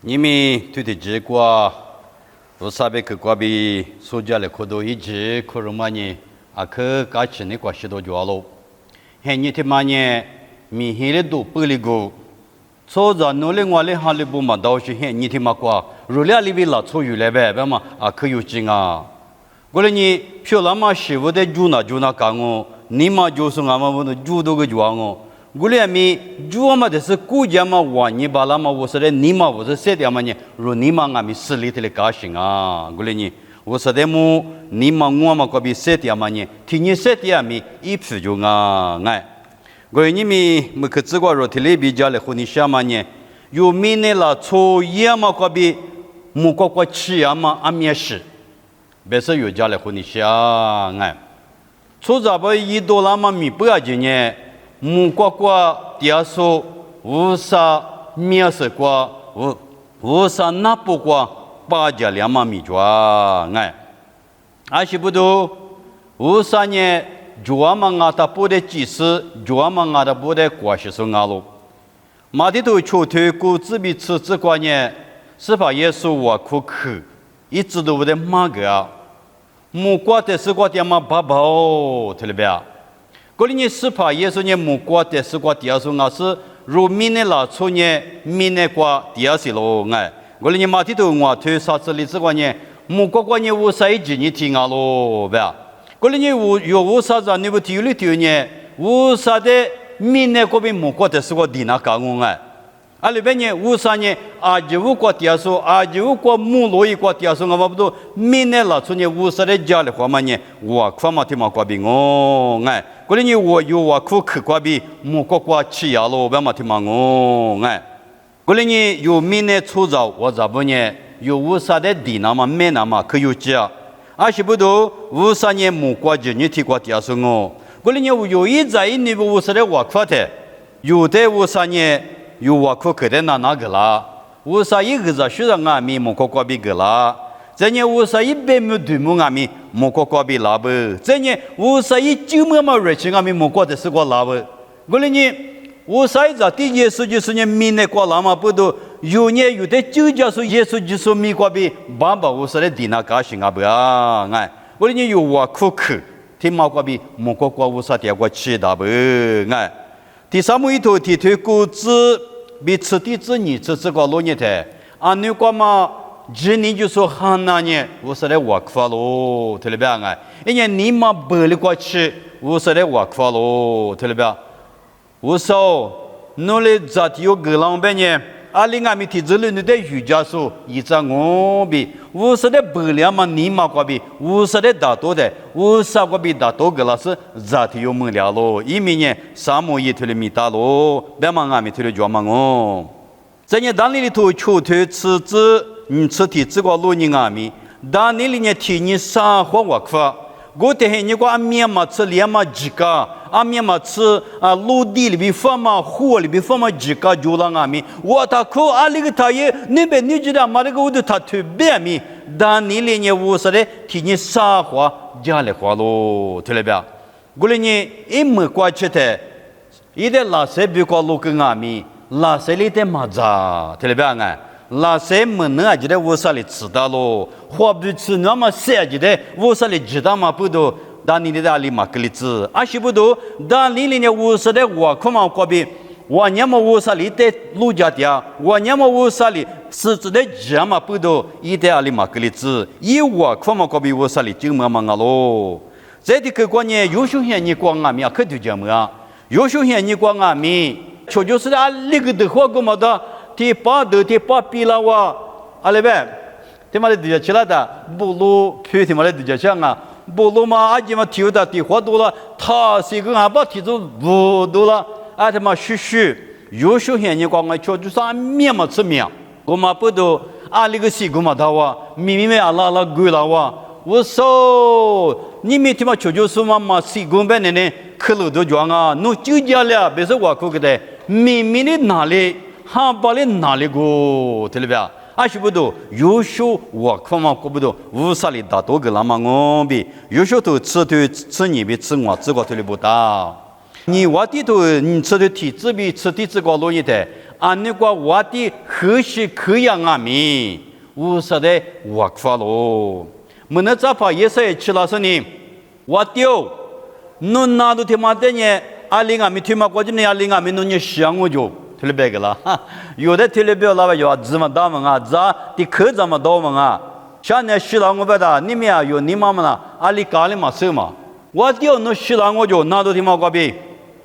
你们对的结果，我sabe que过比暑假来可多一直可容嘛呢，啊可假期呢过许多久了，现你他妈呢，明天的都不离个，早上努力我来哈里不嘛，到时现你他妈过，如俩里边拉出去来呗嘛，啊可有劲啊！过来你漂亮嘛，媳妇的住那干哦，你嘛就是俺们不能住多个住哦。过来咪住嘛的是国家嘛，玩你巴拉嘛，我说的你嘛，我是谁的嘛呢？如你嘛，俺们势力的高兴啊！过来你，我说的么，你嘛我嘛，可比谁的嘛呢？听你谁的咪一批就啊哎。过来你咪没去吃过肉，提里比较来和你想嘛呢？有米呢啦，抽烟嘛，可比木瓜吃呀嘛，阿面是。别是有家来和你想哎，出咋不$1嘛米不要紧呢？木瓜点数无啥面色瓜无啥那不瓜8.2嘛米抓哎，而且不都无啥呢？抓嘛俺他不得及时，抓嘛俺他不得过些时候了。马的都出推古自比吃这关呢，是怕耶稣我苦口。一直都不得马个啊，木瓜的是瓜点嘛爸爸哦，特别啊，过里你是怕耶稣呢木瓜的是瓜点数啊是如明呢拉出呢明呢瓜点是咯哎，过里你马蹄头我推啥子例子瓜呢木瓜呢无啥一句你听啊咯呗，过里你有啥子你不听里听呢无啥的明呢瓜比木瓜的是瓜点那干我哎。啊，里边呢，乌啥呢？啊，就过点数，啊，就过木罗一过点数，我们不都明年了，从呢乌啥的家里话嘛呢？我看嘛，听嘛瓜比我哎，过来呢我有我苦去瓜比木瓜吃呀咯，别嘛听嘛我哎，过来呢有明年出招，我咋不呢？有乌啥的地那么美那么可有家，啊是不都乌啥呢木瓜就你听过点数我，过来呢有一在一你不乌啥的我夸的，有的乌啥呢？有我可可的那个啦，我啥一个在学生啊咪莫可比个啦，这呢我啥一百亩土木啊咪莫可比啦不，这呢我啥一9亩嘛热情啊咪莫可的是个啦不，我哩呢我啥一在第一世就是呢明年过啦嘛不都有呢有的就叫说耶稣就是咪可比爸爸我啥的地那高兴啊不啊哎，我哩呢有我可可，听嘛可比莫可我啥点过吃的不哎。第三幕一头提推估值比吃地子你吃这个罗尼的，啊你干嘛？今年就说很难呢，我说的我发喽，特别啊，因为你嘛不离过去，我说的我发喽，特别，我说努力咋地有个浪边呢？啊，另外面提这里你的瑜伽书，一张我比，我说的不了嘛，你嘛过比，我说的大多的，我啥过比大多个了是咋地有门了咯？一明年沙漠一头的米大咯，别嘛俺们头的脚嘛哦，在你当里头出头吃子，你吃的这个路你俺们，当里呢提你啥话我发。我的很，你个阿面嘛吃两嘛几个，阿面嘛吃啊陆地里边放嘛，火里边放嘛几个就让阿面，我他可阿那个他也那边你知道嘛那个我都他特别面，但你连你我说的替你啥话讲来话咯，对了吧？我连你一没关系的，一点拉塞别个路跟阿面，拉塞里的嘛咋，对了吧？哎。拉塞门呢？觉得我啥里知道咯？话不吃那么些，觉得我啥里知道嘛？不都？当你的那里嘛个例子，啊是不都？当你呢？我说的我可嘛过比，我娘么我啥里的路家的，我娘么我啥里是指的家嘛？不都？一点里嘛个例子，以我可嘛过比我啥里就么啊咯？这的个关键，有时候你光啊面可就这么啊，有时候你光啊面，就是的啊那个的话个么的。第八比了哇，阿里边，他妈的地下起来的，不路皮他妈的地下上啊，不路嘛，阿姐嘛提的地花多了，他是个俺把提出不多了，啊他妈有时候你光我就是俺面嘛吃面，我嘛不都阿那个西古嘛他哇，咪阿拉贵了哇，我说你们他妈就是嘛西古边呢，可路都装啊，侬就家了，别说我哭个的，咪的哪里？哈巴里哪里个？对了吧？啊，是不都？有时候我看嘛，不都？无啥里大多个那么我比，有时候都吃你比吃我这个对了不大。你我地头你吃的体质比吃的这个容易的，安尼个我的何时可样啊咪，无啥的我发咯。么那咋怕也是吃了是呢？我丢，侬拿到他妈的呢？阿里阿米他妈过去呢？阿里阿米侬你想我就。特别个了，有的特别老板有怎么打嘛啊？咋的可怎么打嘛啊？现在洗了我不打，你们啊有你妈妈啦，阿里咖喱嘛手嘛，我屌侬洗了我就拿到他妈过边，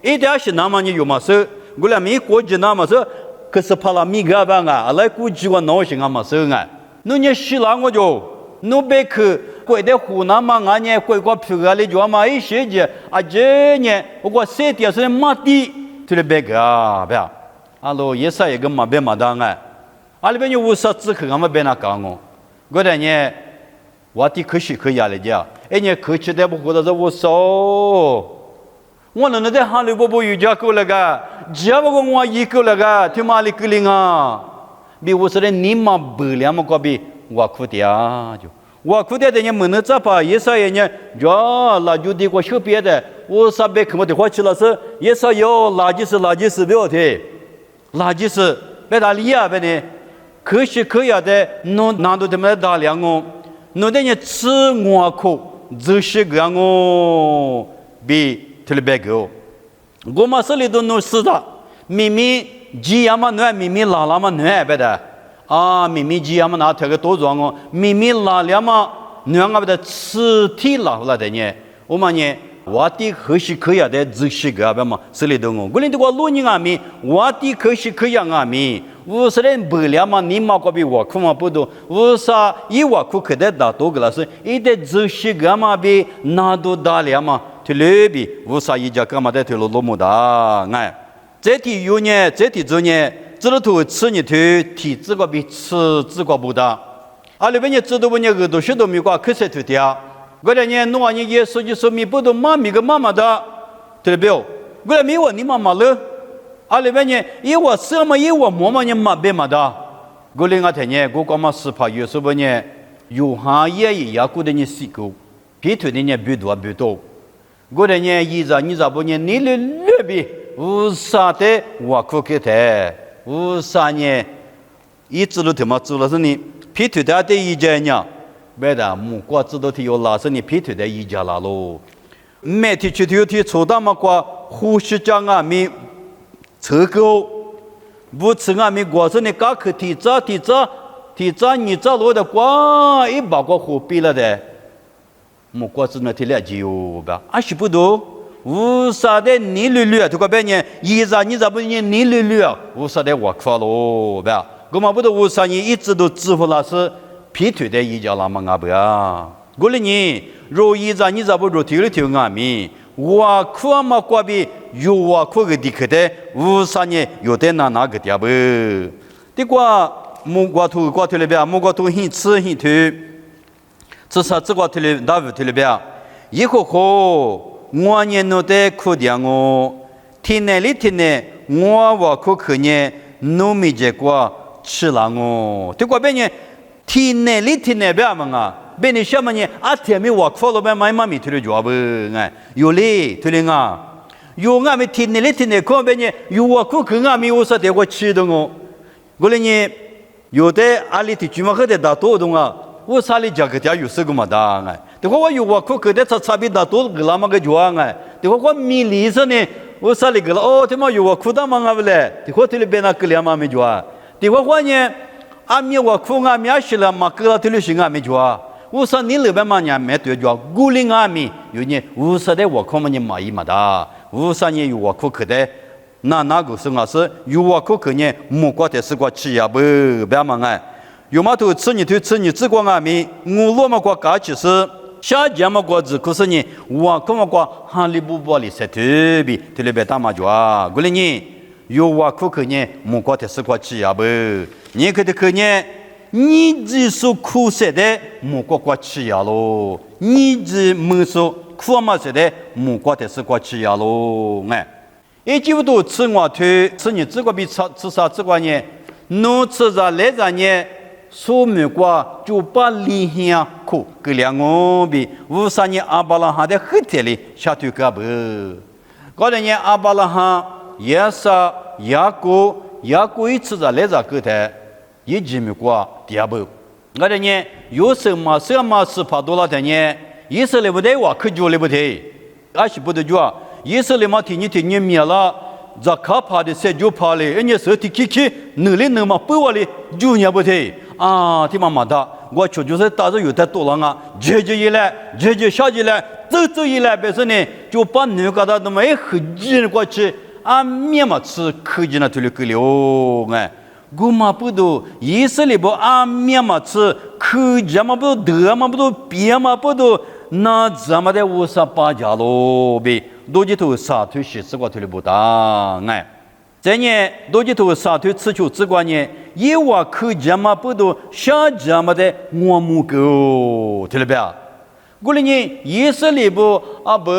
一点是那么你有嘛手，我俩没过去那么手，可是怕了米个吧啊，来估计我闹心啊嘛手啊，侬你洗了我就，侬别去。贵的湖南嘛，俺呢贵个皮个哩就嘛一些节，啊这呢我3点是马地，特别个啊，不要。阿罗也是一个嘛别嘛当哎，阿里边有无啥资格俺们别那讲哦，我的呢，我的可惜可以来讲，哎呢可惜的不过的是无少，我那在哈里不有家够了个，只不过我一个了个，他妈里个灵啊，比我说的你妈不了么个比我苦的啊就。我苦的人们那咋把也是人家呀，那就得过小别的，我啥别看我的话去了是，也是有垃圾是不要的。垃圾是别打理啊，别呢，可惜可以的，侬拿到他们打量哦，侬的人吃我苦，就是个哦，比特别高。我们这里都弄死的，明明鸡呀嘛暖，明明拉拉嘛暖，别的啊，明明鸡呀嘛拿这个多装哦，明明拉了嘛暖啊，别的吃体拉回来的呢，我们呢。我的可惜可以的，就是个别嘛，这里头我，我连这个路人阿米，我的可惜可以阿米，我是人不了嘛，你妈个比我苦嘛不多，我啥一我苦可得大多个了是，一点就是个嘛比那都大了嘛，就那比我啥一家干嘛的头路么大哎，这题有呢，这题做呢，这里头吃你头体这个比吃这个不大，啊那边呢知道不呢耳朵学都没挂，可是头掉。我这呢，弄完你也说就说米不都妈咪个妈妈的，对不对？我这没我你妈妈了，啊那边呢，一我什么一我妈妈呢妈别妈的，我另外天呢，我干嘛是怕有时候呢，有行业也过的你洗过，别推的呢别多别多，我这呢一直你咋不呢？你的那边无啥的我可给的，无啥呢？一直都他妈做了是你，别推的的一家呢。别的木瓜知道他有拉是你劈腿的一家啦喽，每天去头天抽到么瓜呼吸讲啊咪车狗，不吃啊咪瓜是你刚去提早你早落的瓜一把瓜火闭了的，木瓜是那提了就吧，还是不多，无啥的你绿绿，这个别人一咋你咋不你绿绿啊，无啥的我夸喽吧，我们不都无啥你一直都支付了是。劈腿的一家那么阿不呀？我哩你，若一咋你咋不若丢了丢阿米？我苦阿嘛瓜比有我苦个地克的，无啥呢？有的那个点不？这个木瓜土里边，木瓜土很吃很土，这啥这个土里大土里边，以后我呢弄的苦的我，天内我苦可呢，农民结果吃了我，这个别呢？天内边嘛啊，别你什么呢？啊天没我靠了边买妈咪推的脚不哎，有嘞推的啊，有俺们天内靠边呢，有我靠跟俺们有啥的我吃的我，我嘞呢有的阿里的居民喝的大多东啊，我啥哩价格家有什么大哎，这个我有我靠跟的差别大多个那么个脚哎，这个我米里头呢，我啥哩个了哦，他妈有我靠的嘛啊不嘞，这个推的边那个两妈咪脚啊，这个我呢。阿米我苦阿米阿是了嘛，个头里是阿米做，我说你那边嘛人没对做，古灵阿米有呢，我说的我苦嘛你买一嘛的，我说你有我苦去的，那个是我是有我苦去呢，木瓜的是瓜吃呀不别嘛哎，有嘛头吃你只管阿米，我罗嘛瓜嘎其实下节嘛瓜子可是呢，我苦嘛瓜哈里不包里塞特别特别大嘛做，古灵呢有我苦去呢，木瓜的是瓜吃呀不。你可得可呢？你只说苦涩的木瓜瓜吃呀喽，你只没说苦嘛涩的木瓜的是瓜吃呀喽哎，一几乎都吃我腿，吃你这个比吃啥这个呢？侬吃啥来啥呢？说木瓜就把里香苦给两我比，无啥呢？阿巴拉哈的黑铁里下头个不？搞得呢阿巴拉哈也是雅古。也过一次在来在个台，一直没过第二步。我这呢，有什么是怕多了的呢？以色列不得话，可就来不得，还是不得讲。以色列嘛，天天灭了，在可怕的事就怕了，人家说的能力能嘛不话哩，就也不得啊，他妈的，我就是打着有的多了啊，节一来，节下去来，走一来，别说呢，就把那个的那么一很近过去，啊，面嘛吃科技那头里去了，哎。我嘛不都以色列不啊面嘛吃科技嘛不都德嘛不都别嘛不都那怎么的58家咯呗？多几头沙土是这个头里不大哎，这呢多几头沙土吃球这个呢，也话科技嘛不都下家嘛的我们狗，听了没有？过来呢，以色列不啊不，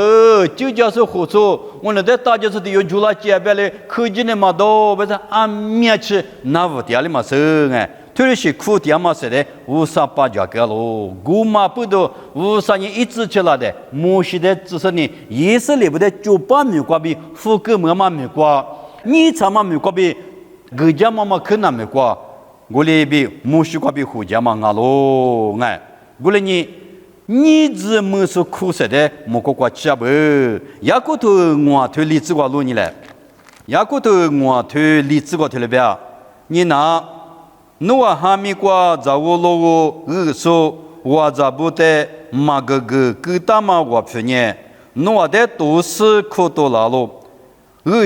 就叫是火车，我那在大家说的有住了街边嘞，科技的嘛多，不是啊面去那无点的嘛生哎，特别是苦点嘛是的，58家个咯，古嘛不多，53年一直起来的，摩西的只是呢，以色列不的98米瓜比，富格么嘛米瓜，你怎么米瓜比，各家嘛可能米瓜，我哩比摩西瓜比胡家嘛啊咯哎，过来呢。你只没说苦涩的，莫个过吃不？也个头我头荔枝瓜路你来，也个头我头荔枝瓜头了别？你拿我哈密瓜在我老我说我在不得马个大马我去年，我的都是苦多拉路，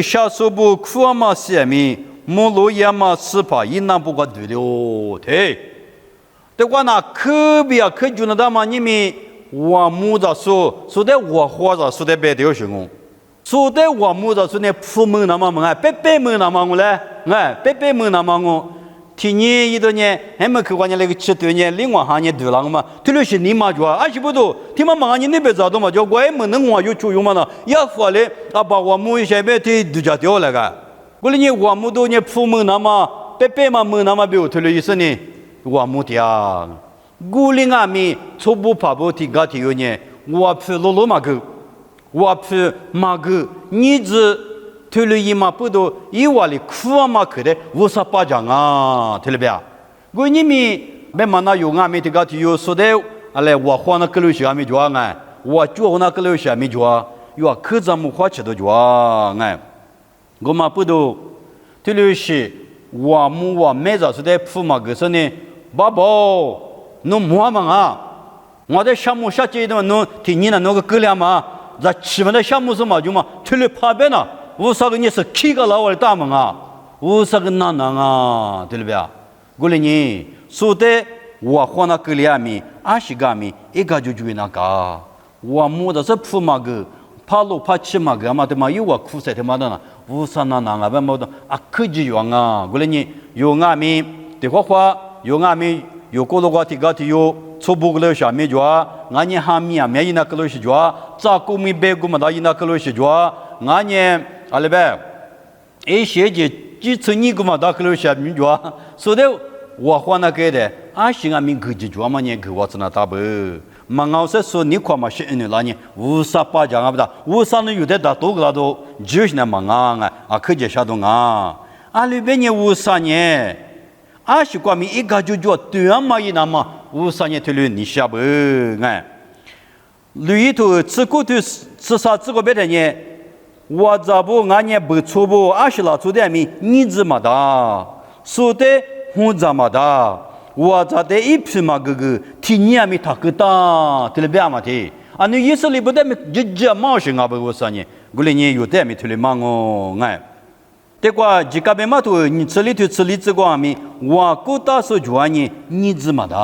下手不苦嘛些米，莫路也嘛是怕一那不过对了，对。แต่ว่าน่ะคือเบียคือจุนดามานี่มีว่ามูจะสู้ได้ว่าหัวจะสู้ได้เบเดียวชิงงสู้ได้ว่ามูจะสู้เนี่ยผู้มือนามามึงไงเป๊ะมือนามางูเลยไงเป๊ะมือนามางูทีนี้อีตัวเนี่ยเห็นมั้ยคือว่าเนี่ยเลยชิดตัวเนี่ยลิงว่าหาเนี่ยดูหลังมาที่รู้สินี่มาจ้ะอาชิบุดูที่มันมาเนี่ยนี่เบจ่าตัวมาจ้ะกูเอ็มนึงว่าอยู่ชูอยู่มาน่ะอยากฟังเลยอ่ะบ่ว่ามูใช่เบที่ดูจ่าเดียวเลยกันกูเลยเนี่ยว่ามูตัวเนี่ยผู้มือนามาเป๊ะมามือนามาเบลที่รู้สินี่我目的啊，古灵阿弥初步爬步提高提有呢，我去罗罗马个，我去马个，你只推了一马不多，一瓦里苦马去的58讲啊，听了没有？我你们别嘛那有阿弥提高提有说的，阿来我花那个流血阿弥抓哎，我做那个流血阿弥抓，有可咱们花吃的抓哎，我嘛不多，推了是我们我没着说的铺马个说呢。爸爸，侬摸嘛啊？我在项目下阶段，侬听你那个哥俩嘛，在起码的项目是嘛就嘛，推了旁边呢，50个你是七个老外的大门啊，50个男人啊，对了不？过来呢，说的我换那哥俩米，20个米，一个就那个，我摸的是铺嘛个，爬路爬起嘛个嘛的嘛，有我苦涩的嘛的呢，50男人啊，别么的啊，科技用啊，过来呢，有阿米的话。有阿弥有过路个提高提有初步个了下面抓，俺呢哈米啊，没伊那个了是抓，咋个米白个嘛，那伊那个了是抓，俺呢阿里边，一些几次你个嘛，那个了下面抓，所以我换那个的，俺是俺们自己抓嘛呢，给我只能打不，嘛我是说你看嘛是你那呢，58讲啊不da，53呢有的打多个那都就是那嘛啊，科技下动啊，阿里边呢53呢。20个米一个就做对啊嘛，伊那么53年推了你下不哎，里头这个头至少这个别的呢，我这不俺呢不错不20老出的米，你怎么的？说的我怎么的？我这的一批嘛个提年米他个大，对了别嘛的，啊你意思里不得米直毛是啊不53年，过来呢有的米推了嘛哦哎。这个几个别嘛都你这里头这里这个米，我古大是主呢，你怎么的？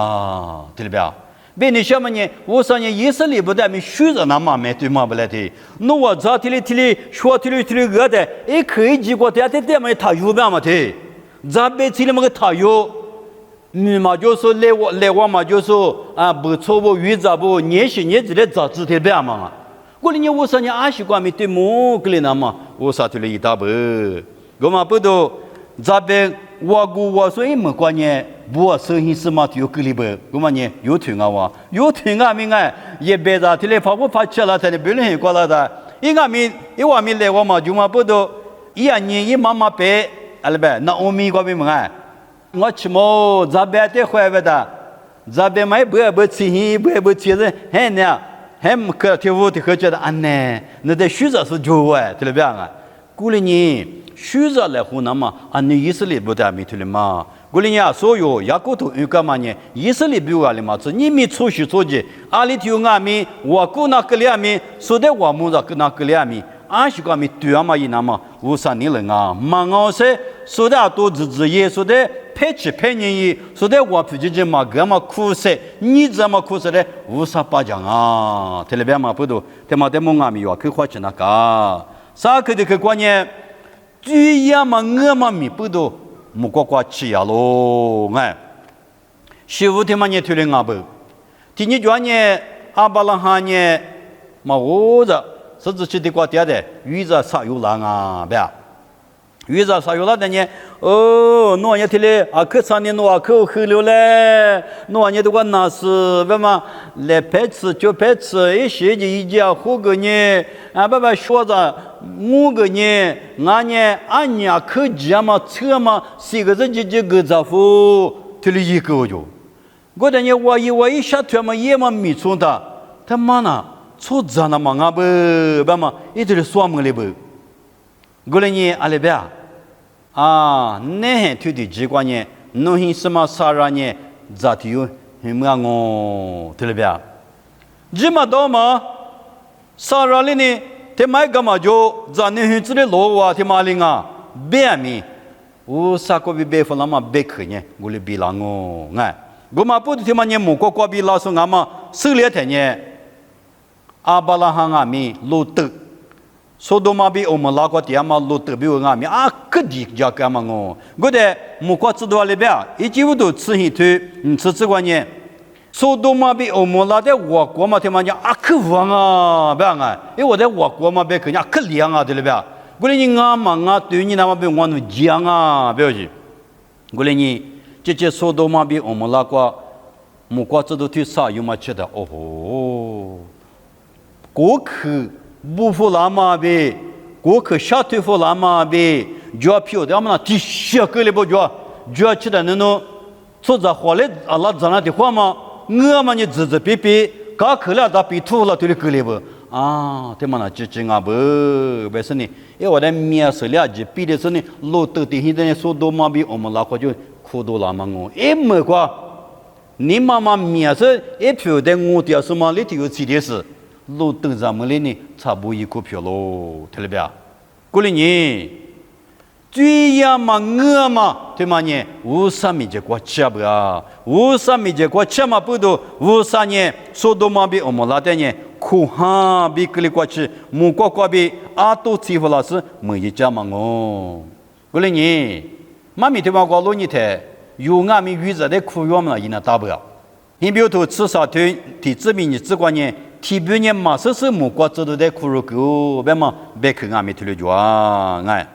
对了不？别你什么呢？我说呢，以色列不得米学着那嘛没对嘛不来的，那我这提里说提里个的，一可以几个的嘛他有办嘛的，这边提里嘛个他有，你嘛就说来我嘛就说啊不错不遇着不，年轻年纪的早知道别嘛。我哩我说呢，20个米对么个哩那嘛，我说提了一大半。我嘛不都这边我说没关系，我生意是嘛有个里边，我嘛呢有听啊有听啊明啊，也别在这里跑起来，在那别人过来的，一个米来我嘛就嘛不都，一年一妈妈白，阿拉伯那欧米瓜比么哎，我吃么这边的坏不的，这边买不吃不吃的，嘿呢，嘿么个天屋的可觉得安呢，那得虚着是就哎，对了不啊？古里你虚着来湖南嘛，啊你以色列不得没对了嘛？古里呀，所有雅各头有干嘛呢？以色列比我里嘛子，你没出去出去，阿里头阿米，我姑那个两米，说的我们那个那个两米。俺是讲咪对啊嘛，伊那么无啥你人啊，忙我说说的多日夜，说的配吃配年伊，说的我脾气嘛个嘛苦涩，你怎么苦涩的？无啥巴讲啊，特别嘛不多，他妈的么阿咪话去花钱那个，啥个的去关键，主要嘛我嘛咪不多，木瓜瓜吃呀喽，哎，师傅他妈也推了阿不，第二专业阿巴拉哈呢，嘛我着。甚至去的国家的，遇着啥有浪啊？别，遇着啥有浪的呢？哦，诺也提嘞，啊，可啥呢？诺可喝了嘞，诺也都管那是为嘛？来拍吃就拍吃，一些就一家活个呢，啊，爸爸说着我个呢，俺呢，俺家可急嘛，车嘛，是个人就个丈夫，提了一个就，我的呢，我一下腿嘛，也嘛没冲他，他妈呢？出咋那么啊不嘛，一直说么嘞不？过来呢，阿拉伯啊，那推的机关呢，弄些什么啥人呢？咋的哟？什么我对了别？这么多嘛，啥人哩呢？他买干嘛就咋弄些这里路啊？他妈哩啊，别咪，我啥个比别夫那么别去呢？我哩别啷我哎，我嘛不他妈呢，木瓜瓜比老师俺嘛手里头呢。阿巴拉罕阿米路德，说多嘛比我们拉个地嘛路德比我阿米啊，个地家干嘛我的木瓜子多里边，一几乎都吃一腿，吃这个呢，说多嘛比我们拉的我国嘛，他妈讲啊可旺啊，别啊，因为我在我国嘛别看呀可凉啊，对了别，我的你啊嘛啊，对你那么比我们讲啊，不要紧，我的你这说多嘛比我们拉个木瓜子都推啥有嘛吃的哦吼。过去不服拉马呗，过去下腿服拉马呗，就要票的，我们那第十个里不就要吃的那种，做着活嘞，阿拉咱那的话嘛，我们你指指别别，搞去了他比吐了对的个里不啊，对嘛那这啊不，为什么呢？因为我在面试了就比的是呢，老多的现在说多嘛比我们那块就苦多拉嘛我，没quoi，你妈妈面试一票的我的什么里头有几件事。路登咱们里呢，差不多一股票喽，对了别？过来呢，最要嘛我嘛，对嘛呢？无啥米结果吃不啊？无啥米结果吃嘛不多，无啥呢？说多嘛比我们那点呢，苦哈比格里过去，木瓜瓜比阿多欺负老师没一家嘛哦。过来呢，妈咪对嘛过路你睇，有俺们遇着的苦药嘛，伊那打不了。你比如说吃啥腿，体质比你只管呢。提别人马上是木瓜子都在苦肉狗，别嘛别去俺们推了就啊，哎，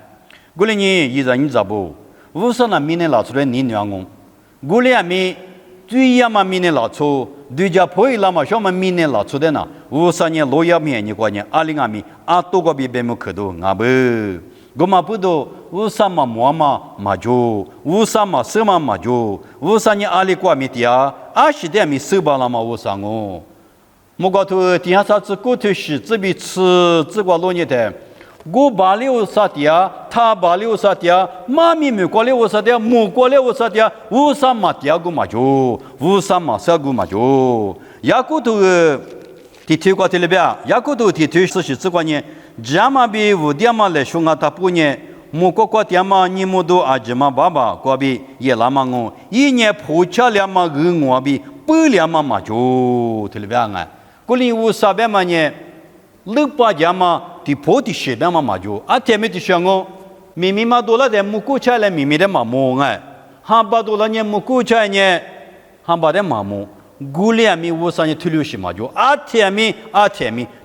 过来呢，依然你咋不？无啥那明年拿出来你娘我，过来俺们最要嘛明年拿出，对家婆伊拉嘛小嘛明年拿出的呢，无啥年老要面你过年，阿里俺们阿多个比别么可多，俺不，我嘛不多，无啥嘛摸嘛嘛就，无啥嘛手嘛就，无啥年阿里过面的啊，阿是的咪手把了嘛无啥我。莫搞头底下啥子骨头是这边吃这个老年的，我把了啥的啊，他把了啥的啊，妈咪没过了我啥的，没过了我啥的，无啥嘛第二个嘛就，无啥嘛三个嘛就，牙骨头的推过去了边，牙骨头的推是这个呢，这嘛比五点嘛来说啊，他不呢，莫过过点嘛，你莫都阿姐嘛爸爸过比也那么我，一年破车两嘛我比8两嘛就，对了边啊。过年无啥别嘛呢？6、8家嘛，地破的10边嘛就，啊前面的想我，明明嘛多了的木锅菜来，明明的嘛忙哎，哈巴多了呢木锅菜呢，哈巴的嘛忙，过年咪无啥呢推流是嘛就，啊前面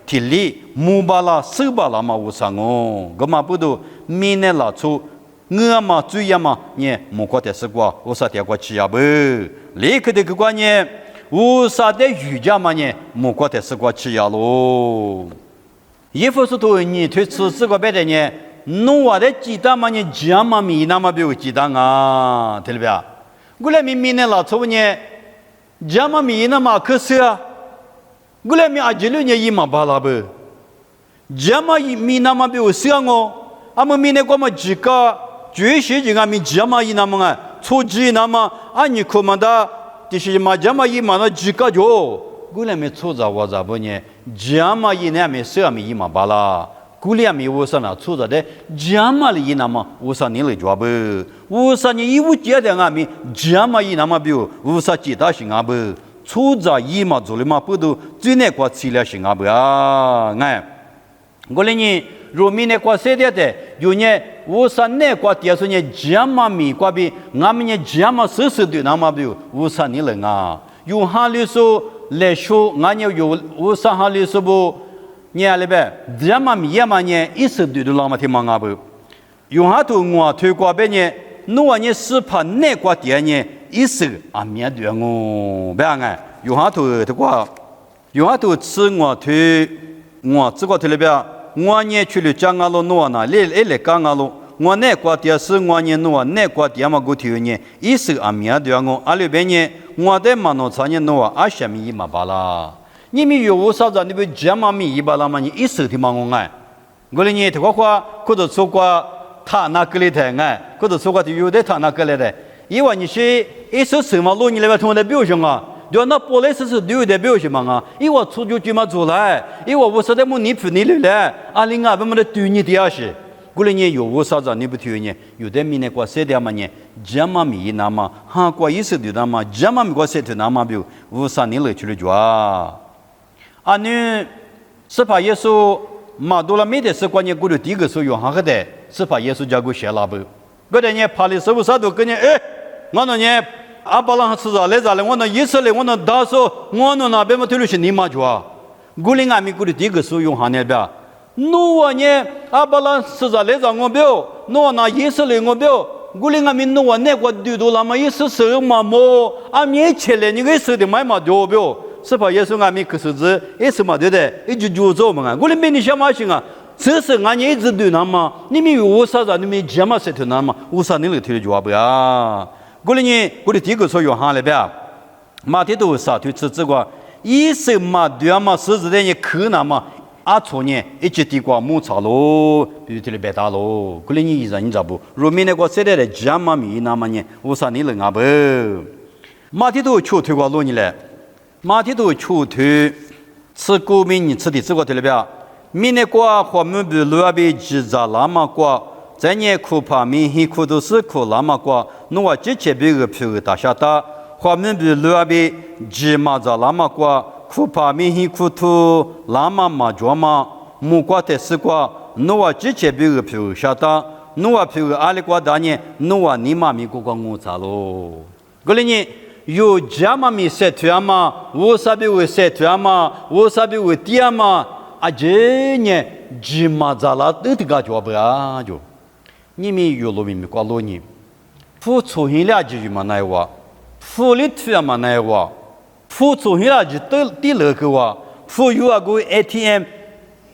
提里木巴拉手巴拉嘛无啥我，个嘛不都明年拉出。我嘛最要嘛呢，木锅的是过，无啥点过吃呀不？立刻的个关呢。无啥的瑜伽嘛呢？莫过的是过吃药喽。一副是对你推吃这个别的呢，努瓦的鸡蛋嘛呢，酱嘛米那么比如鸡蛋啊，对不对？过来明呢老粗呢，酱嘛米那么可是啊，过来明阿吉路呢伊嘛巴拉不，酱嘛米那么比如香哦，阿么明呢过么几个，绝些就阿米酱嘛伊那么啊，粗鸡那么，阿你可么的，就是嘛酱嘛伊嘛那几个就。过来没错着我咋不呢？酱嘛伊那没色没伊嘛巴拉，过来没我说那错着的，酱嘛里伊那么我说你来做不？我说你伊无觉得俺们酱嘛伊那么比如我说其他行啊不？错着伊嘛做了嘛不都最难过吃了行啊不啊？哎，过来呢，如明呢过谁的？有呢，我说那过第二说呢酱嘛米过比俺们呢酱嘛时对那么比如我说你来啊，用哈里说。来说，俺有我上哈里说不，你那边这么米嘛呢？一时对的那么听嘛阿不，用哈头我推过边呢，我呢是怕那个点呢，一时啊面对我，别个用哈头的话，用哈头吃我推我这个推那边，我呢去了讲阿罗诺那，来讲阿罗。我那个点是我呢诺，那个点嘛个头呢，一时啊面对我，阿里边呢。我的嘛诺产业诺啊，什么伊嘛巴拉？你们有我啥子？你不讲嘛米伊巴拉嘛？你一手的嘛我爱，我哩你这个话，或者说过他那个里头爱，或者说过有的他那个里头，因为你是一手什么路你那边同的表现啊？对那本来是有的表现嘛啊？因为出去嘛做来，因为我说的么你不你来，阿里阿不么的对你的是。过来呢有我啥子？你不听呢？有的米呢过谁的嘛呢？讲嘛米那么，哈过意思的那么，讲嘛米过谁的那么比如无啥你来去了做啊？啊你是怕耶稣马多拉没的是关键过了第一个时候用哈个的，是怕耶稣叫过写拉不？过来呢怕的是不啥都跟你哎，我那呢阿巴郎吃着来着了，我那以色列我那大说我那边么推了是你嘛做啊？过来俺们过了第一个时候用哈那边。诺呢？阿巴拉是在来着我表，诺那以色列我表，我哩俺们诺那个对头，那么一是手嘛么？阿面前来你个手的买嘛对表，是怕也是俺们可是子，也是嘛对的，一直就走嘛。我哩没你想嘛行啊？这是俺一直对那么，你们有我啥子？你们讲嘛是对那么？我啥你来推的就不呀？我哩呢？我哩第一个说用哈那边，马天都啥推吃这个，一是嘛对嘛，是子的你可那么。阿错呢，一直地瓜木草喽，比如这里白大喽，可能你人你咋不？如明那个现在的讲嘛米那么呢，我说你能阿不？马蹄都出推过路你来，马蹄都出推，吃国民你吃的这个对了吧？明那个和我们比路阿比几扎那么个，在年苦怕明黑苦都是苦那么个，侬话这些别个票大下大，和我们比路阿比几马扎那么个。苦怕明显苦土，拉嘛嘛做嘛，木瓜的丝瓜，侬话之前别个票下单，侬话票阿里瓜大呢，侬话你妈咪个个我查咯。过来呢，有家嘛咪塞团嘛，我啥别为塞团嘛，我啥别为爹嘛，啊这呢，芝麻咋啦都得个做不啊就，你们有路咪咪瓜路呢，付出现了就嘛那话，付里团嘛那话。付出去了就都第二个哇，付有那个 ATM，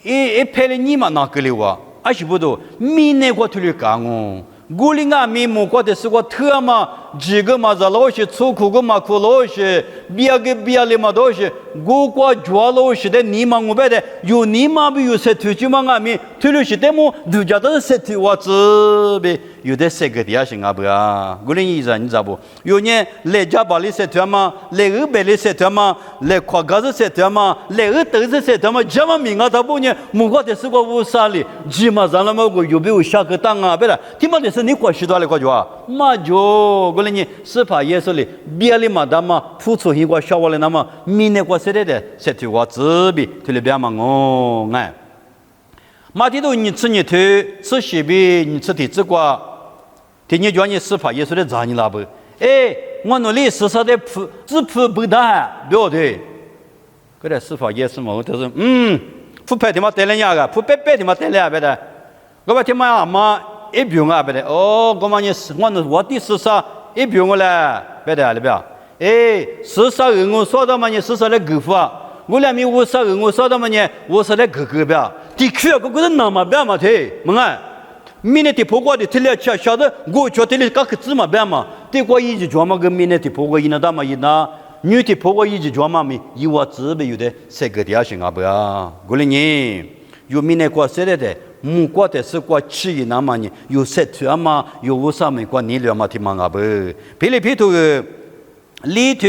一拍了你嘛那个了哇，还是不多，明年我推了讲哦，我哩俺明目过的是个特嘛，几个嘛在老些，出口个嘛苦老些，别个别的嘛都是，我过做老些的你嘛我白的，有你嘛不有些推就嘛俺们推了些的么，人家都是推我这呗。有的三个地方啊不啊，我哩人你知不？有呢来家把里塞团嘛，来二百里塞团嘛，来夸嘎子塞团嘛，来二豆子塞团嘛，这么名啊他不呢？木瓜的是个乌沙里，起码上了么个有没有下个当啊？别了，听嘛的是你过许多来过去啊？嘛就我哩呢，是怕也是哩，别里嘛的嘛，付出一个小娃嘞那么，明年过谁来的？塞团我自比推了别嘛我哎，马蹄头你吃你推，吃西边你吃的这个。听你讲你司法也是在查你那不？哎，我努力实实的铺只铺不大，对对。搿个司法也是嘛，我都是铺白的嘛带了呀个，铺白的嘛带了别的。我把天嘛嘛一表啊别的，哦，我嘛你我的实实一表我嘞，别的了别。哎，实实我说到嘛你实实的够付啊，我两米50我说到嘛你50的够别。的确，搿个是那么别嘛忒，问啊。明年的婆婆的提来吃晓得，我觉得你搞个芝麻办嘛，对我一直专门跟明年的婆婆一那大嘛一那，女的婆婆一直专门咪一我自备有的三个点行啊不啊？过来呢，有明年过生日的，过的是过七那么呢，有三头啊嘛，有五三没过年了嘛，听嘛啊不？皮里皮头个里头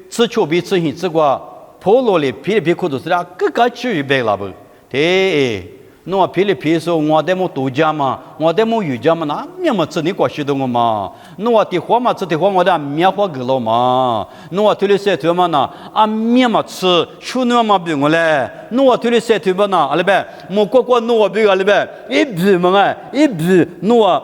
吃秋比吃hin吃过，婆罗里皮里皮裤头是啦，各个区域白了不？对。侬皮里皮说，我得么度假嘛，我得么瑜伽嘛，那面么吃你过许多个嘛？侬的话嘛，吃的话我得面花个了嘛？侬推了晒头嘛那啊面嘛吃，手侬嘛比我嘞？侬推了晒头嘛那阿里呗，莫过侬比阿里呗，一比嘛哎，一比侬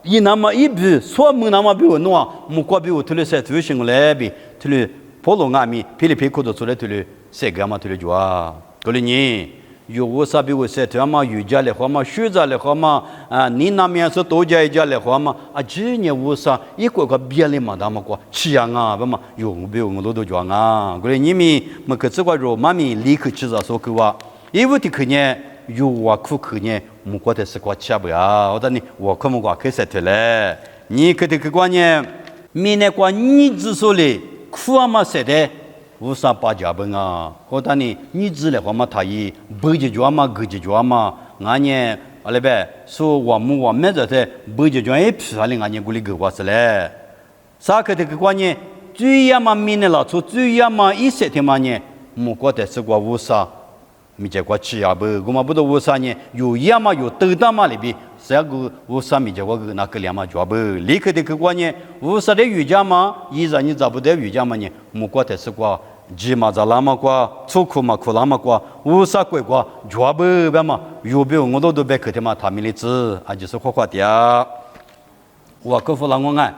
一那么一比，说么那么比我侬莫过比我推了晒头行我嘞比，推了普罗阿米皮里皮裤头出来推了晒个嘛推了就啊，过来呢？有我啥比我晒头嘛，瑜伽的话嘛，学着的话嘛，你那面是多加一家的话嘛，今年我啥一个别的嘛，他们过吃样啊，不嘛，有比我都都讲啊，过来你们么个这个肉妈咪立刻吃着说个话，因为的可能有我苦可能么过的是过吃不啊，我等你我可么过开晒头嘞，你可得个观念，明年过你之所里苦啊嘛晒的。无啥把家本啊，或者你知了话嘛，他一不解决嘛，不解决嘛，俺呢，阿拉呗，说我们这在不解决一批下来，俺呢过来给我是嘞，啥个这个观念，最要嘛明年老出，最要嘛一些天嘛呢，莫过的是过无啥，没结果吃呀不，我们不都无啥呢，有要嘛有斗大嘛里边，这个无啥没结果个那个两嘛做不，立刻的个观念，无啥的瑜伽嘛，依然你找不到瑜伽嘛呢，莫过的是过。吉嘛在那么过，出苦嘛苦那么过，无啥鬼过，绝不别嘛，有别我都别客的嘛，他们的字啊就是花花的。我客户让我爱，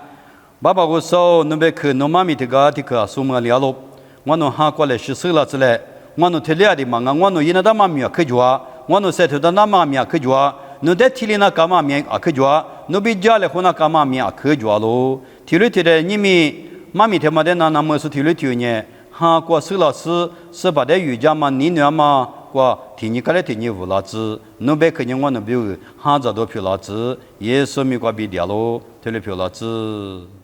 爸爸我说侬别去侬妈咪这个说么了喽，我侬喊过来是收了之类，我侬提了的嘛，我侬一那大妈咪去做，我侬晒头的那妈咪去做，侬在提里那干嘛咪去做，侬比家里和那干嘛咪去做喽，提了提的你们妈咪他妈的那么是提了提呢。哈，过收老师是把这瑜伽嘛，你娘嘛，过提你过来提你无老子，侬别看见我那边哈着都票老子，也说明过比掉喽，提了票老子。